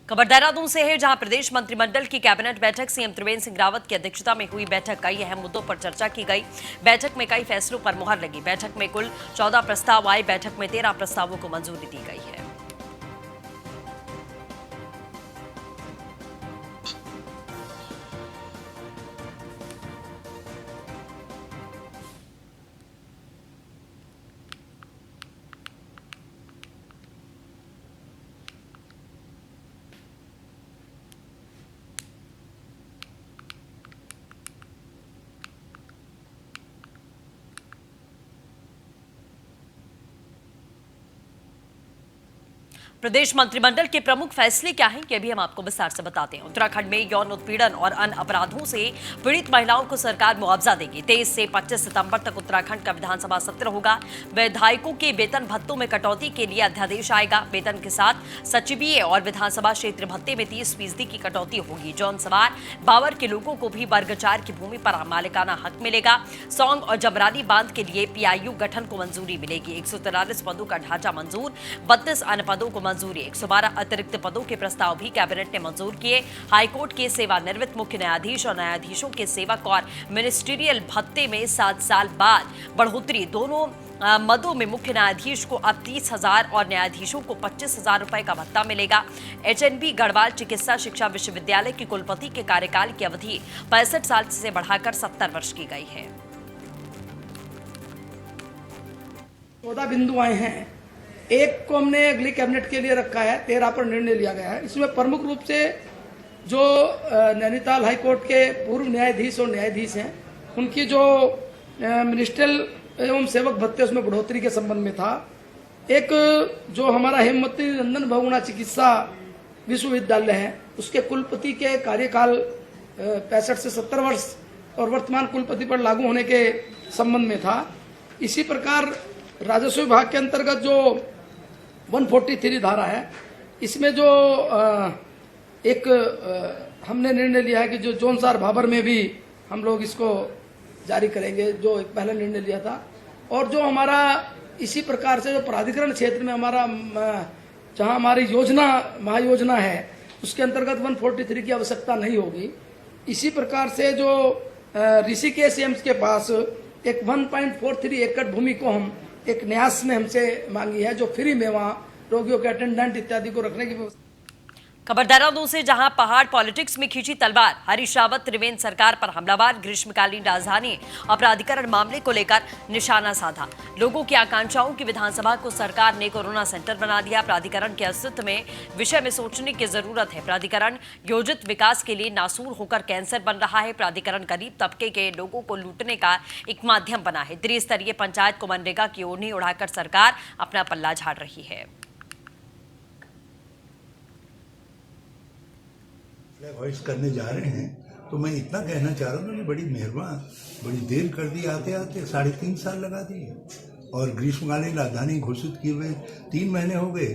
खबर देहरादून से है, जहां प्रदेश मंत्रिमंडल की कैबिनेट बैठक सीएम त्रिवेंद्र सिंह रावत की अध्यक्षता में हुई। बैठक कई अहम मुद्दों पर चर्चा की गई। बैठक में कई फैसलों पर मुहर लगी। बैठक में कुल 14 प्रस्ताव आए। बैठक में 13 प्रस्तावों को मंजूरी दी गई है। प्रदेश मंत्रिमंडल के प्रमुख फैसले क्या हैं, ये भी हम आपको विस्तार से बताते हैं। उत्तराखंड में यौन उत्पीड़न और अन्य अपराधों से पीड़ित महिलाओं को सरकार मुआवजा देगी। 23 से 25 सितंबर तक उत्तराखंड का विधानसभा सत्र होगा। विधायकों के वेतन भत्तों में कटौती के लिए अध्यादेश आएगा। वेतन के साथ सचिवीय और विधानसभा क्षेत्र भत्ते में 30% की कटौती होगी। जौन सवार बावर के लोगों को भी वर्ग 4 की भूमि पर मालिकाना हक मिलेगा। सौंग और जमरानी बांध के लिए पीआईयू गठन को मंजूरी मिलेगी। 143 पदों का ढांचा मंजूर। 32 अन्य पदों को मंजूरी। 112 अतिरिक्त पदों के प्रस्ताव भी कैबिनेट ने मंजूर किए। हाईकोर्ट के सेवानिवृत्त मुख्य न्यायाधीश और न्यायाधीशों के सेवक और मिनिस्ट्रियल भत्ते में 7 साल बाद बढ़ोतरी। दोनों मदों में मुख्य न्यायाधीश को अब 30,000 और न्यायाधीशों को 25,000 रुपए का भत्ता मिलेगा। एचएनबी गढ़वाल चिकित्सा शिक्षा विश्वविद्यालय के कुलपति के कार्यकाल की अवधि 65 साल से बढ़ाकर 70 वर्ष की गई है। 14 बिंदु आए हैं। एक को हमने अगली कैबिनेट के लिए रखा है, 13 पर निर्णय लिया गया है। इसमें प्रमुख रूप से जो नैनीताल हाईकोर्ट के पूर्व न्यायाधीश और न्यायाधीश हैं, उनकी जो मिनिस्ट्रियल एवं सेवक भत्ते उसमें बढ़ोतरी के संबंध में था। एक जो हमारा हेमवती नंदन बहुगुणा चिकित्सा विश्वविद्यालय है, उसके कुलपति के कार्यकाल 65 से 70 वर्ष और वर्तमान कुलपति पर लागू होने के संबंध में था। इसी प्रकार राजस्व विभाग के अंतर्गत जो 143 धारा है, इसमें जो हमने निर्णय लिया है कि जो जौनसार भाबर में भी हम लोग इसको जारी करेंगे, जो एक पहले निर्णय लिया था। और जो हमारा इसी प्रकार से जो प्राधिकरण क्षेत्र में हमारा जहां हमारी योजना महायोजना है, उसके अंतर्गत 143 की आवश्यकता नहीं होगी। इसी प्रकार से जो ऋषिकेश एम्स के पास एक 1.43 एकड़ भूमि को हम एक न्यास ने हमसे मांगी है, जो फ्री में वहां रोगियों के अटेंडेंट इत्यादि को रखने की व्यवस्था। खबर देहरादून से, जहां पहाड़ पॉलिटिक्स में खींची तलवार। हरीश रावत त्रिवेंद्र सरकार पर हमलावर। ग्रीष्मकालीन राजधानी और प्राधिकरण मामले को लेकर निशाना साधा। लोगों की आकांक्षाओं की विधानसभा को सरकार ने कोरोना सेंटर बना दिया। प्राधिकरण के अस्तित्व में विषय में सोचने की जरूरत है। प्राधिकरण योजित विकास के लिए नासूर होकर कैंसर बन रहा है। प्राधिकरण गरीब तबके के लोगों को लूटने का एक माध्यम बना है। त्रिस्तरीय पंचायत को मनरेगा की ओढ़नी उड़ाकर सरकार अपना पल्ला झाड़ रही है। वॉइस करने जा रहे हैं, तो मैं इतना कहना चाह रहा हूँ कि बड़ी मेहरबान, बड़ी देर कर दी। आते आते 3.5 साल लगा दिए और ग्रीष्मकालीन राजधानी घोषित किए हुए 3 महीने हो गए।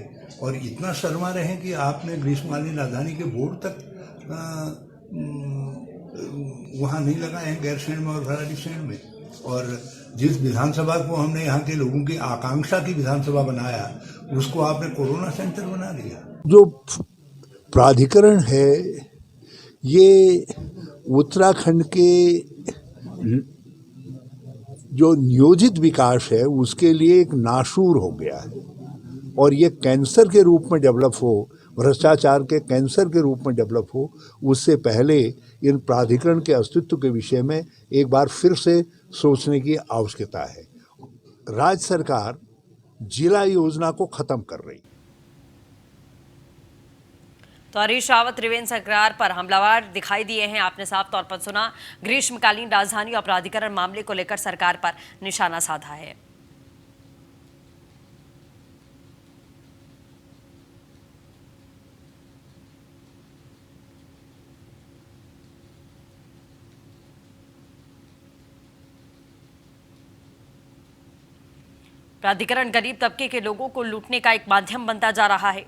और इतना शर्मा रहे हैं कि आपने ग्रीष्मकालीन राजधानी के बोर्ड तक वहाँ नहीं लगाए हैं, गैरसैंण में और भराड़ीसैंण में। और जिस विधानसभा को हमने यहाँ के लोगों की आकांक्षा की विधानसभा बनाया, उसको आपने कोरोना सेंटर बना दिया। जो प्राधिकरण है, ये उत्तराखंड के जो नियोजित विकास है उसके लिए एक नासूर हो गया है। और ये कैंसर के रूप में डेवलप हो, भ्रष्टाचार के कैंसर के रूप में डेवलप हो, उससे पहले इन प्राधिकरण के अस्तित्व के विषय में एक बार फिर से सोचने की आवश्यकता है। राज्य सरकार जिला योजना को खत्म कर रही है। तो हरीश रावत त्रिवेंद्र सरकार पर हमलावर दिखाई दिए हैं, आपने साफ तौर पर सुना। ग्रीष्मकालीन राजधानी और प्राधिकरण मामले को लेकर सरकार पर निशाना साधा है। प्राधिकरण गरीब तबके के लोगों को लूटने का एक माध्यम बनता जा रहा है।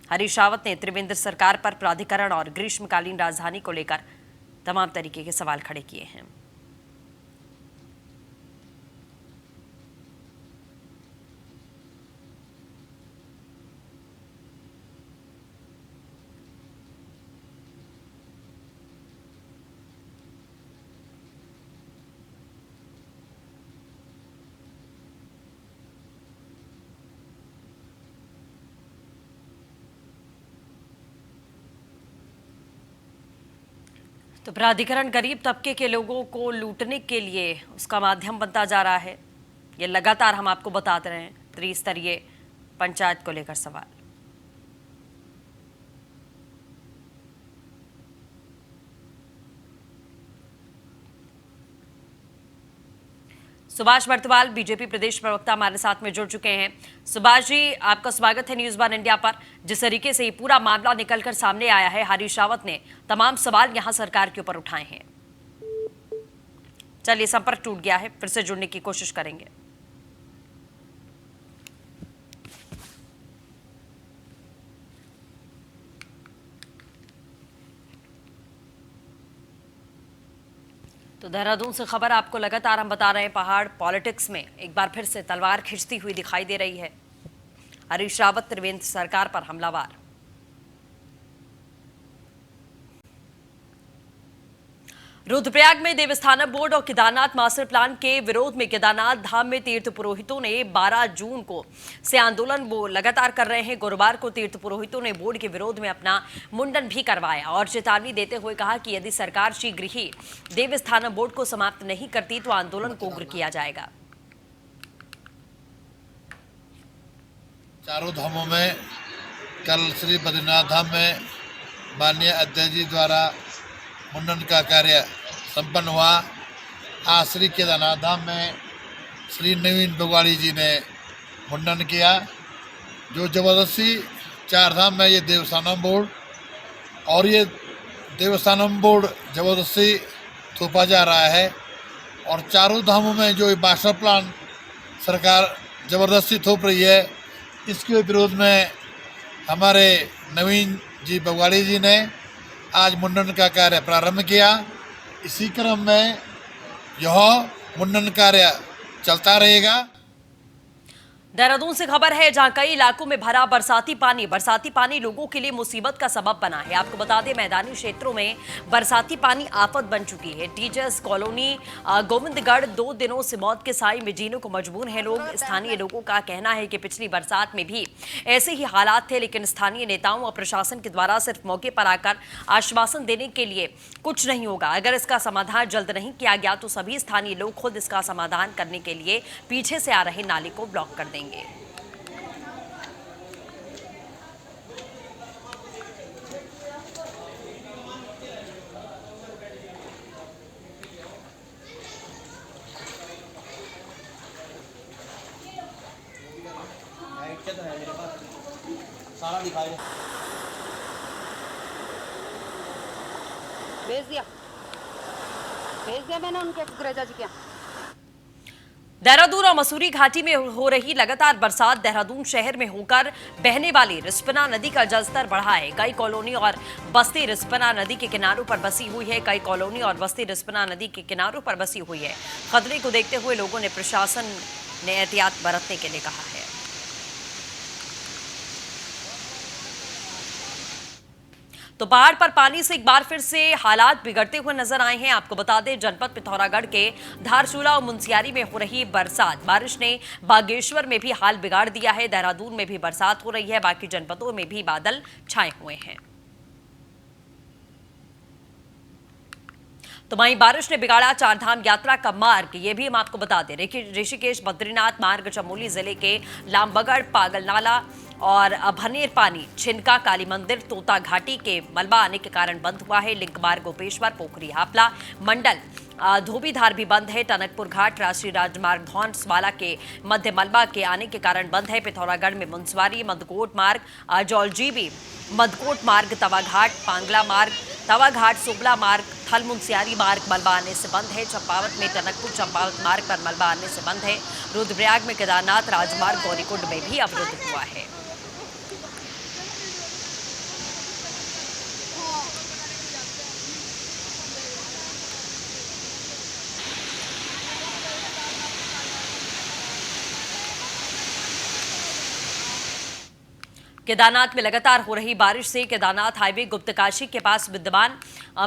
हरीश रावत ने त्रिवेंद्र सरकार पर प्राधिकरण और ग्रीष्मकालीन राजधानी को लेकर तमाम तरीके के सवाल खड़े किए हैं। तो प्राधिकरण गरीब तबके के लोगों को लूटने के लिए उसका माध्यम बनता जा रहा है। ये लगातार हम आपको बताते रहे हैं। त्रिस्तरीय पंचायत को लेकर सवाल। सुभाष बर्तवाल बीजेपी प्रदेश प्रवक्ता हमारे साथ में जुड़ चुके हैं। सुभाष जी, आपका स्वागत है न्यूज़ 1 इंडिया पर। जिस तरीके से ये पूरा मामला निकलकर सामने आया है, हरीश रावत ने तमाम सवाल यहां सरकार के ऊपर उठाए हैं। चलिए, संपर्क टूट गया है, फिर से जुड़ने की कोशिश करेंगे। तो देहरादून से खबर आपको लगातार हम बता रहे हैं। पहाड़ पॉलिटिक्स में एक बार फिर से तलवार खिंचती हुई दिखाई दे रही है। हरीश रावत त्रिवेंद्र सरकार पर हमलावर। रुद्रप्रयाग में देवस्थानम बोर्ड और केदारनाथ मास्टर प्लान के विरोध में केदारनाथ धाम में तीर्थ पुरोहितों ने 12 जून को से आंदोलन वो लगातार कर रहे हैं। गुरुवार को तीर्थ पुरोहितों ने बोर्ड के विरोध में अपना मुंडन भी करवाया और चेतावनी देते हुए कहा कि यदि सरकार शीघ्र ही देवस्थानम बोर्ड को समाप्त नहीं करती तो आंदोलन को उग्र किया जाएगा। चारों धामों में कल श्री बद्रीनाथ धाम में माननीय अध्यक्ष जी द्वारा मुंडन का कार्य संपन्न हुआ। आज श्री केदारनाथ धाम में श्री नवीन बगवाड़ी जी ने मुंडन किया। जो जबरदस्ती चार धाम में ये देवस्थानम बोर्ड और ये देवस्थानम बोर्ड जबरदस्ती थोपा जा रहा है और चारों धामों में जो मास्टर प्लान सरकार जबरदस्ती थोप रही है, इसके विरोध में हमारे नवीन जी बगवाड़ी जी ने आज मुंडन का कार्य प्रारंभ किया। इसी क्रम में यह मुंडन कार्य चलता रहेगा। देहरादून से खबर है, जहां कई इलाकों में भरा बरसाती पानी लोगों के लिए मुसीबत का सबब बना है। आपको बता दें, मैदानी क्षेत्रों में बरसाती पानी आफत बन चुकी है। टीचर्स कॉलोनी गोविंदगढ़ 2 दिनों से मौत के साए में जीने को मजबूर हैं लोग। स्थानीय लोगों का कहना है कि पिछली बरसात में भी ऐसे ही हालात थे, लेकिन स्थानीय नेताओं और प्रशासन के द्वारा सिर्फ मौके पर आकर आश्वासन देने के लिए कुछ नहीं होगा। अगर इसका समाधान जल्द नहीं किया गया तो सभी स्थानीय लोग खुद इसका समाधान करने के लिए पीछे से आ रहे नाले को ब्लॉक कर देंगे। सारा दिखाई भेज दिया मैंने उनके गुरेजा जी के। देहरादून और मसूरी घाटी में हो रही लगातार बरसात देहरादून शहर में होकर बहने वाली रिस्पना नदी का जलस्तर बढ़ा है। कई कॉलोनी और बस्ती रिस्पना नदी के किनारों पर बसी हुई है। खतरे को देखते हुए लोगों ने प्रशासन ने एहतियात बरतने के लिए कहा है। तो पहाड़ पर पानी से एक बार फिर से हालात बिगड़ते हुए नजर आए हैं। आपको बता दें, जनपद पिथौरागढ़ के धारचूला और मुंसियारी में हो रही बारिश ने बागेश्वर में भी हाल बिगाड़ दिया है। देहरादून में भी बरसात हो रही है, बाकी जनपदों में भी बादल छाए हुए हैं। तो वहीं बारिश ने बिगाड़ा चारधाम यात्रा का मार्ग। ये भी हम आपको बता दें, ऋषिकेश बद्रीनाथ मार्ग चमोली जिले के लामबगढ़ पागलनाला और भनेर पानी छिनका काली मंदिर तोता घाटी के मलबा आने के कारण बंद हुआ है। लिंक मार्ग गोपेश्वर पोखरी हापला मंडल धोबीधार भी बंद है। टनकपुर घाट राष्ट्रीय राजमार्ग धौंसवाला के मध्य मलबा के आने के कारण बंद है। पिथौरागढ़ में मुंसवारी मदकोट मार्ग जौलजीबी मदकोट मार्ग तवाघाट पांगला मार्ग तवाघाट सुबला मार्ग थल मुंसियारी मार्ग मलबा आने से बंद है। चंपावत में टनकपुर चंपावत मार्ग पर मलबा आने से बंद है। रुद्रप्रयाग में केदारनाथ राजमार्ग गौरीकुंड में भी अवरुद्ध हुआ है। केदारनाथ में लगातार हो रही बारिश से केदारनाथ हाईवे गुप्तकाशी के पास विद्यमान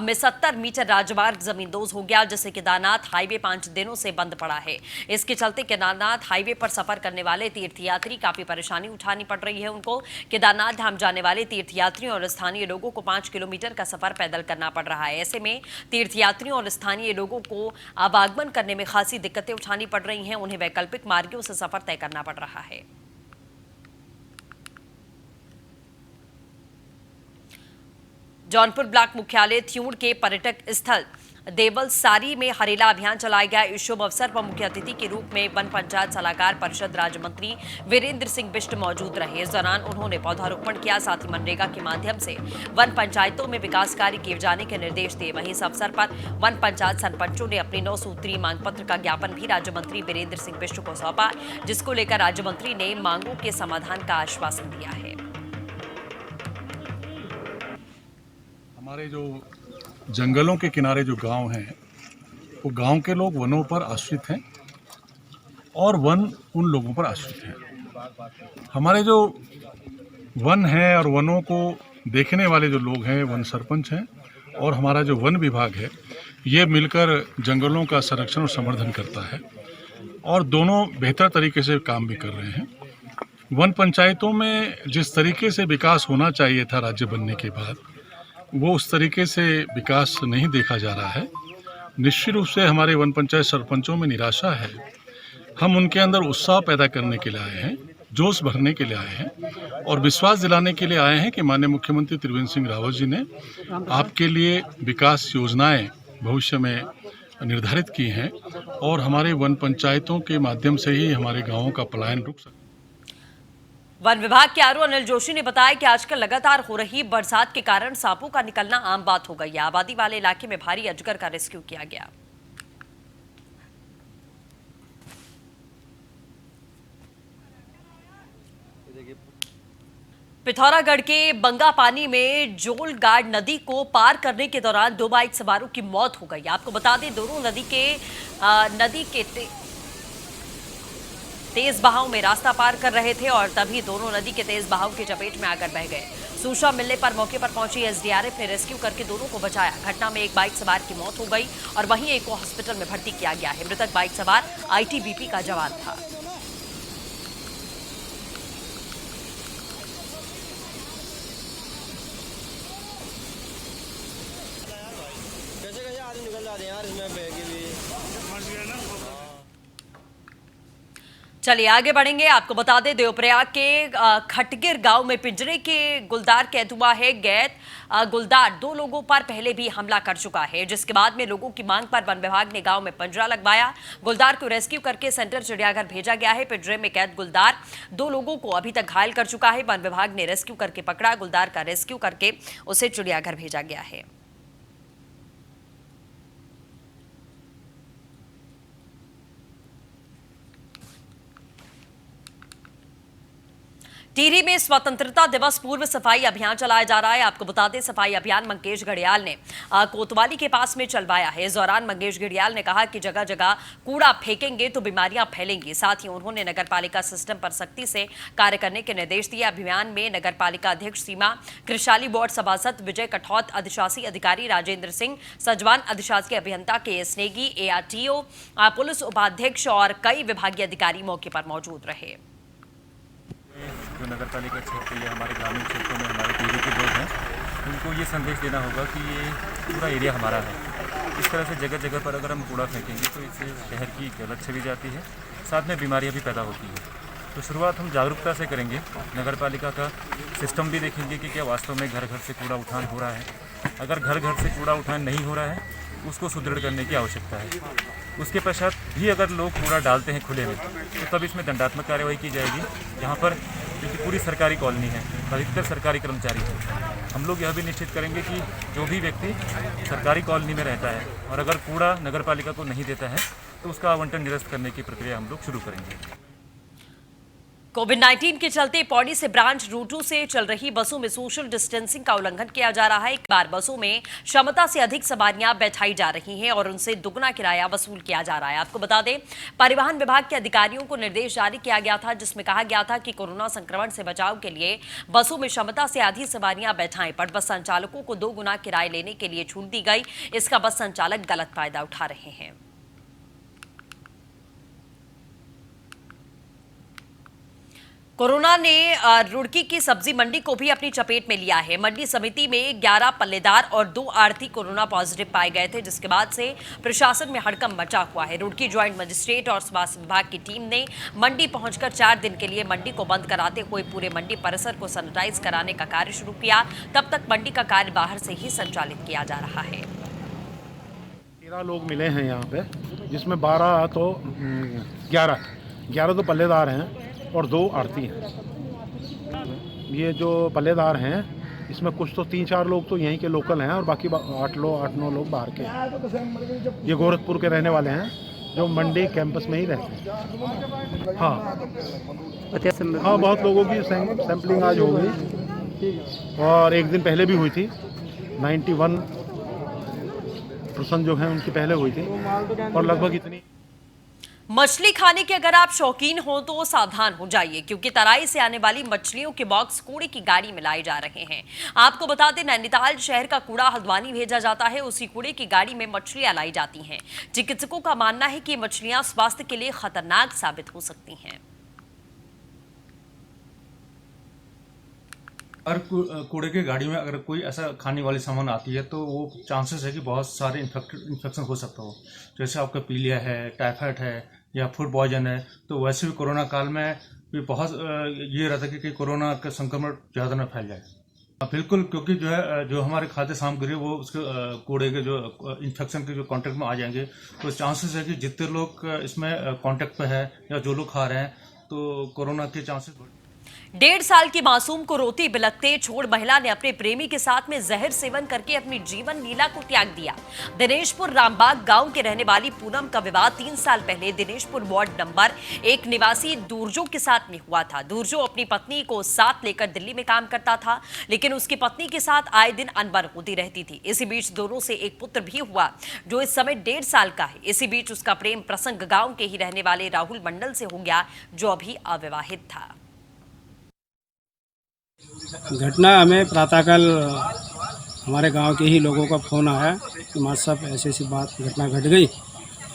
में 70 मीटर राजमार्ग जमींदोज हो गया, जिससे केदारनाथ हाईवे 5 दिनों से बंद पड़ा है। इसके चलते केदारनाथ हाईवे पर सफर करने वाले तीर्थयात्री काफी परेशानी उठानी पड़ रही है। उनको केदारनाथ धाम जाने वाले तीर्थयात्रियों और स्थानीय लोगों को 5 किलोमीटर का सफर पैदल करना पड़ रहा है। ऐसे में तीर्थयात्रियों और स्थानीय लोगों को आवागमन करने में खासी दिक्कतें उठानी पड़ रही हैं। उन्हें वैकल्पिक मार्गों से सफर तय करना पड़ रहा है। जौनपुर ब्लॉक मुख्यालय त्यूण के पर्यटक स्थल देवलसारी में हरेला अभियान चलाया गया। इस शुभ अवसर पर मुख्य अतिथि के रूप में वन पंचायत सलाहकार परिषद राज्य मंत्री वीरेंद्र सिंह बिष्ट मौजूद रहे। इस दौरान उन्होंने पौधारोपण किया, साथ ही मनरेगा के माध्यम से वन पंचायतों में विकास कार्य किए जाने के निर्देश दिए। वहीं इस अवसर पर वन पंचायत सरपंचों ने अपने 9 सूत्रीय मांग पत्र का ज्ञापन भी राज्य मंत्री वीरेंद्र सिंह बिष्ट को सौंपा, जिसको लेकर राज्य मंत्री ने मांगों के समाधान का आश्वासन दिया है। हमारे जो जंगलों के किनारे जो गांव हैं, वो गांव के लोग वनों पर आश्रित हैं और वन उन लोगों पर आश्रित हैं। हमारे जो वन हैं और वनों को देखने वाले जो लोग हैं, वन सरपंच हैं और हमारा जो वन विभाग है, ये मिलकर जंगलों का संरक्षण और संवर्धन करता है और दोनों बेहतर तरीके से काम भी कर रहे हैं। वन पंचायतों में जिस तरीके से विकास होना चाहिए था राज्य बनने के बाद, वो उस तरीके से विकास नहीं देखा जा रहा है। निश्चित रूप से हमारे वन पंचायत सरपंचों में निराशा है। हम उनके अंदर उत्साह पैदा करने के लिए आए हैं, जोश भरने के लिए आए हैं और विश्वास दिलाने के लिए आए हैं कि माननीय मुख्यमंत्री त्रिवेंद्र सिंह रावत जी ने आपके लिए विकास योजनाएं भविष्य में निर्धारित की हैं और हमारे वन पंचायतों के माध्यम से ही हमारे गाँवों का पलायन रुक सकता है। वन विभाग के आरओ अनिल जोशी ने बताया कि आजकल लगातार हो रही बरसात के कारण सांपों का निकलना आम बात हो गई है। आबादी वाले इलाके में भारी अजगर का रेस्क्यू किया गया। पिथौरागढ़ के बंगापानी में जोलगाड़ नदी को पार करने के दौरान 2 बाइक सवारों की मौत हो गई। आपको बता दें, दोनों नदी के तेज बहाव में रास्ता पार कर रहे थे और तभी दोनों नदी के तेज बहाव की चपेट में आकर बह गए। सूचना मिलने पर मौके पर पहुंची एसडीआरएफ ने रेस्क्यू करके दोनों को बचाया। घटना में एक बाइक सवार की मौत हो गई और वहीं एक को हॉस्पिटल में भर्ती किया गया है। मृतक बाइक सवार आईटीबीपी का जवान था। कैसे आदमी निकल जाते हैं यार, इसमें बह के भी। चलिए आगे बढ़ेंगे। आपको बता दें, देवप्रयाग के खटगिर गांव में पिंजरे के गुलदार कैद हुआ है। गुलदार 2 लोगों पर पहले भी हमला कर चुका है, जिसके बाद में लोगों की मांग पर वन विभाग ने गांव में पिंजरा लगवाया। गुलदार को रेस्क्यू करके सेंट्रल चिड़ियाघर भेजा गया है। पिंजरे में कैद गुलदार 2 लोगों को अभी तक घायल कर चुका है। वन विभाग ने रेस्क्यू करके पकड़ा। गुलदार का रेस्क्यू करके उसे चिड़ियाघर भेजा गया है। टिहरी में स्वतंत्रता दिवस पूर्व सफाई अभियान चलाया जा रहा है। आपको बता दें, सफाई अभियान मंगेश घड़ियाल ने कोतवाली के पास में चलवाया है। इस दौरान मंगेश घड़ियाल ने कहा कि जगह जगह कूड़ा फेंकेंगे तो बीमारियां फैलेंगी। साथ ही उन्होंने नगरपालिका सिस्टम पर सख्ती से कार्य करने के निर्देश दिए। अभियान में नगरपालिका अध्यक्ष सीमा, कृषाली बोर्ड सभासद विजय कठौत, अधिशासी अधिकारी राजेंद्र सिंह, सजवान अधिशासी अभियंता के स्नेगी, ARTO, पुलिस उपाध्यक्ष और कई विभागीय अधिकारी मौके पर मौजूद रहे। जो नगर पालिका क्षेत्र या हमारे ग्रामीण क्षेत्रों में हमारे टिहरी के लोग हैं, उनको ये संदेश देना होगा कि ये पूरा एरिया हमारा है। इस तरह से जगह जगह पर अगर हम कूड़ा फेंकेंगे तो इससे शहर की गलत छवि जाती है, साथ में बीमारियां भी पैदा होती हैं। तो शुरुआत हम जागरूकता से करेंगे। नगर पालिका का सिस्टम भी देखेंगे कि क्या वास्तव में घर घर से कूड़ा उठान हो रहा है। अगर घर घर से कूड़ा उठान नहीं हो रहा है, उसको सुदृढ़ करने की आवश्यकता है। उसके पश्चात भी अगर लोग कूड़ा डालते हैं खुले में, तो तब इसमें दंडात्मक कार्यवाही की जाएगी। यहाँ पर क्योंकि पूरी सरकारी कॉलोनी है, अधिकतर सरकारी कर्मचारी हैं, हम लोग यह भी निश्चित करेंगे कि जो भी व्यक्ति सरकारी कॉलोनी में रहता है और अगर कूड़ा नगर पालिका को नहीं देता है, तो उसका आवंटन निरस्त करने की प्रक्रिया हम लोग शुरू करेंगे। कोविड-19 के चलते पौड़ी से ब्रांच रूटों से चल रही बसों में सोशल डिस्टेंसिंग का उल्लंघन किया जा रहा है। एक बार बसों में क्षमता से अधिक सवारियां बैठाई जा रही हैं और उनसे दुगना किराया वसूल किया जा रहा है। आपको बता दें, परिवहन विभाग के अधिकारियों को निर्देश जारी किया गया था, जिसमें कहा गया था कि कोरोना संक्रमण से बचाव के लिए बसों में क्षमता से अधिक सवारियां बैठाएं, पर बस संचालकों को 2 गुना किराए लेने के लिए छूट दी गई। इसका बस संचालक गलत फायदा उठा रहे हैं। कोरोना ने रुड़की की सब्जी मंडी को भी अपनी चपेट में लिया है। मंडी समिति में 11 पल्लेदार और 2 आढ़ती कोरोना पॉजिटिव पाए गए थे, जिसके बाद से प्रशासन में हड़कंप मचा हुआ है। रुड़की ज्वाइंट मजिस्ट्रेट और स्वास्थ्य विभाग की टीम ने मंडी पहुंचकर 4 दिन के लिए मंडी को बंद कराते हुए पूरे मंडी परिसर को सैनिटाइज कराने का कार्य शुरू किया। तब तक मंडी का कार्य बाहर से ही संचालित किया जा रहा है। 13 लोग मिले हैं यहाँ पे, जिसमें 12 तो 11 तो पल्लेदार हैं और 2 आढ़ती हैं। ये जो पल्लेदार हैं इसमें कुछ तो 3-4 लोग तो यहीं के लोकल हैं और बाकी 8-9 लोग बाहर के हैं। ये गोरखपुर के रहने वाले हैं जो मंडी कैंपस में ही रहते हैं। हाँ, बहुत लोगों की सैंपलिंग आज हो गई और एक दिन पहले भी हुई थी। 91% जो हैं उनकी पहले हुई थी और लगभग इतनी। मछली खाने के अगर आप शौकीन हो तो सावधान हो जाइए, क्योंकि तराई से आने वाली मछलियों के बॉक्स कूड़े की गाड़ी में लाए जा रहे हैं। आपको बता दें, नैनीताल शहर का कूड़ा हल्द्वानी भेजा जाता है, उसी कूड़े की गाड़ी में मछलियां लाई जाती हैं। चिकित्सकों का मानना है कि ये मछलियां स्वास्थ्य के लिए खतरनाक साबित हो सकती हैं। और कूड़े की गाड़ी में अगर कोई ऐसा खाने वाली सामान आती है तो वो चांसेस है कि बहुत सारे इन्फेक्शन हो सकता हो, जैसे आपका पीलिया है, टाइफाइड है या फूड पॉइजन है। तो वैसे भी कोरोना काल में भी बहुत ये रहता है कि कोरोना का संक्रमण ज़्यादा न फैल जाए। बिल्कुल, क्योंकि जो हमारे खाद्य सामग्री है वो उसके कूड़े के जो इन्फेक्शन के जो कांटेक्ट में आ जाएंगे, तो चांसेस है कि जितने लोग इसमें कांटेक्ट पे है या जो लोग खा रहे हैं तो कोरोना के चांसेस। 1.5 साल की मासूम को रोती बिलखते छोड़ महिला ने अपने प्रेमी के साथ में जहर सेवन करके अपनी जीवन लीला को त्याग दिया। दिनेशपुर रामबाग गांव के रहने वाली पूनम का विवाह 3 साल पहले दिनेशपुर वार्ड नंबर 1 निवासी दूरजो के साथ में हुआ था। दूरजो अपनी पत्नी को साथ लेकर दिल्ली में काम करता था, लेकिन उसकी पत्नी के साथ आए दिन अनबन होती रहती थी। इसी बीच दोनों से एक पुत्र भी हुआ, जो इस समय 1.5 साल का है। इसी बीच उसका प्रेम प्रसंग गाँव के ही रहने वाले राहुल मंडल से हो गया, जो अभी अविवाहित था। घटना हमें प्रातःकाल हमारे गांव के ही लोगों का फ़ोन आया कि माँ साहब ऐसी बात घटना घट गई।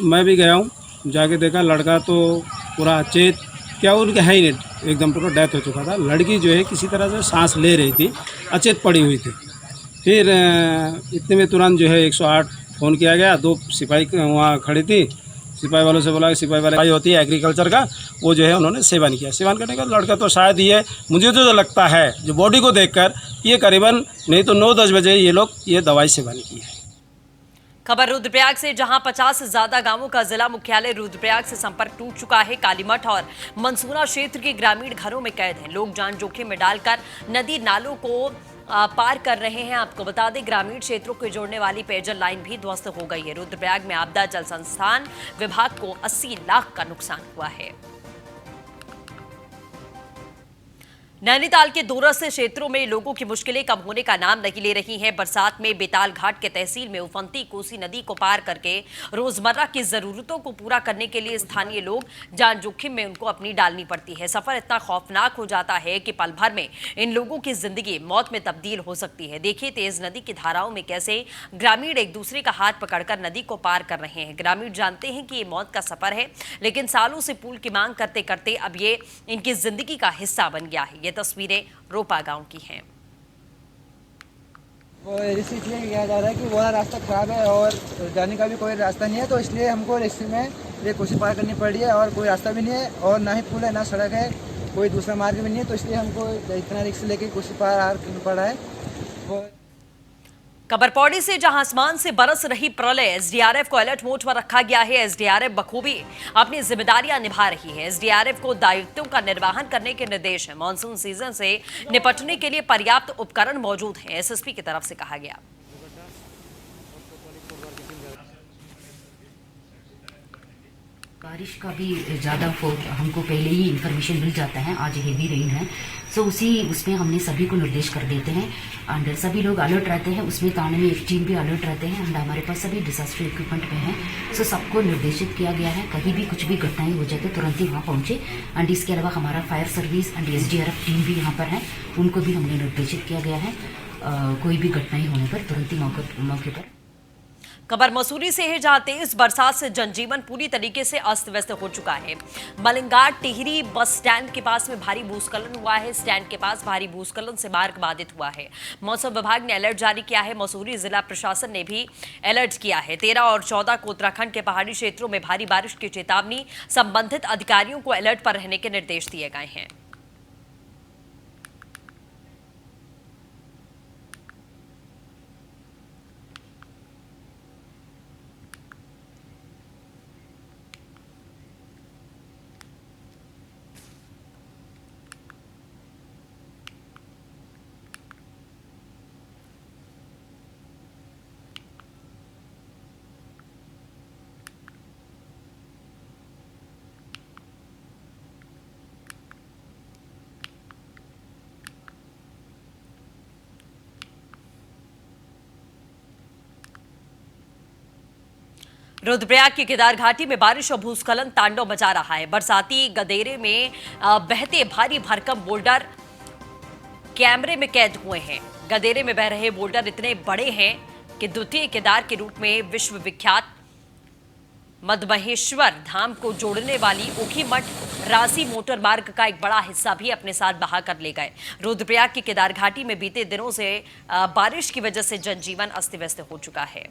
मैं भी गया हूँ, जाके देखा लड़का तो पूरा अचेत, क्या उनका है ही नहीं, एकदम पूरा डेथ हो चुका था। लड़की जो है किसी तरह से सांस ले रही थी, अचेत पड़ी हुई थी। फिर इतने में तुरंत जो है 108 फ़ोन किया गया। 2 सिपाही वहाँ खड़ी थी। सिपाही वालों से बोला कि सिपाही वाले होती है एग्रीकल्चर का, वो जो है उन्होंने सेवन किया। सेवन करने का लड़का तो शायद ये, मुझे तो लगता है जो बॉडी को देखकर ये करीबन नहीं तो 9-10 बजे ये लोग ये दवाई सेवन की है। खबर रुद्रप्रयाग से, जहां 50 से ज्यादा गांवों का जिला मुख्यालय रुद्रप्रयाग से संपर्क टूट चुका है। कालीमठ और मंसूरा क्षेत्र के ग्रामीण घरों में कैद हैं। लोग जान जोखिम में डालकर नदी नालों को पार कर रहे हैं। आपको बता दें, ग्रामीण क्षेत्रों को जोड़ने वाली पेयजल लाइन भी ध्वस्त हो गई है। रुद्रप्रयाग में आपदा जल संस्थान विभाग को 80 लाख का नुकसान हुआ है। नैनीताल के दूरस्थ क्षेत्रों में लोगों की मुश्किलें कम होने का नाम नहीं ले रही हैं। बरसात में बेताल घाट के तहसील में उफनती कोसी नदी को पार करके रोजमर्रा की जरूरतों को पूरा करने के लिए स्थानीय लोग जान जोखिम में उनको अपनी डालनी पड़ती है। सफर इतना खौफनाक हो जाता है कि पल भर में इन लोगों की जिंदगी मौत में तब्दील हो सकती है। देखिए तेज नदी की धाराओं में कैसे ग्रामीण एक दूसरे का हाथ पकड़कर नदी को पार कर रहे हैं। ग्रामीण जानते हैं कि ये मौत का सफर है, लेकिन सालों से पुल की मांग करते करते अब ये इनकी जिंदगी का हिस्सा बन गया है। ये तस्वीरें रोपा गांव की हैं। वो इसलिए किया जा रहा है कि वो रास्ता खराब है और जाने का भी कोई रास्ता नहीं है, तो इसलिए हमको रिक्शे में ये कोसी पार करनी पड़ रही है और कोई रास्ता भी नहीं है और ना ही पुल है ना सड़क है, कोई दूसरा मार्ग भी नहीं है, तो इसलिए हमको इतना रिक्शा लेके कोसी पार करना पड़ रहा है। वो खबर पौड़ी से, जहां आसमान से बरस रही प्रलय, एसडीआरएफ को अलर्ट मोड पर रखा गया है। एसडीआरएफ बखूबी अपनी जिम्मेदारियां निभा रही है। एसडीआरएफ को दायित्वों का निर्वहन करने के निर्देश हैं। मानसून सीजन से निपटने के लिए पर्याप्त उपकरण मौजूद हैं, एसएसपी की तरफ से कहा गया। बारिश का भी ज़्यादा हमको पहले ही इन्फॉर्मेशन मिल जाता है, आज हेवी रेन है, सो उसमें हमने सभी को निर्देश कर देते हैं एंड सभी लोग अलर्ट रहते हैं। उसमें थाने में एक टीम भी अलर्ट रहते हैं एंड हमारे पास सभी डिजास्टर इक्विपमेंट में है, सो सबको निर्देशित किया गया है कहीं भी कुछ भी घटनाएं हो जाए तो तुरंत ही वहाँ पहुँचे। एंड इसके अलावा हमारा fire service and SDRF team भी यहाँ पर है, उनको भी हमने निर्देशित किया गया है कोई भी घटनाएं होने पर तुरंत ही मौके पर। खबर मसूरी से है, जहां तेज बरसात से जनजीवन पूरी तरीके से अस्त व्यस्त हो चुका है। मलिंगार टिहरी बस स्टैंड के पास में भारी भूस्खलन हुआ है। स्टैंड के पास भारी भूस्खलन से मार्ग बाधित हुआ है। मौसम विभाग ने अलर्ट जारी किया है। मसूरी जिला प्रशासन ने भी अलर्ट किया है। 13 और 14 को उत्तराखंड के पहाड़ी क्षेत्रों में भारी बारिश की चेतावनी, संबंधित अधिकारियों को अलर्ट पर रहने के निर्देश दिए गए हैं। रुद्रप्रयाग की केदार घाटी में बारिश और भूस्खलन तांडव मचा रहा है। बरसाती गदेरे में बहते भारी भरकम बोल्डर कैमरे में कैद हुए हैं। गदेरे में बह रहे बोल्डर इतने बड़े हैं कि द्वितीय केदार के रूप में विश्व विख्यात मदमहेश्वर धाम को जोड़ने वाली ऊखीमठ रासी मोटर मार्ग का एक बड़ा हिस्सा भी अपने साथ बहा कर ले गए। रुद्रप्रयाग की केदार घाटी में बीते दिनों से बारिश की वजह से जनजीवन अस्त व्यस्त हो चुका है।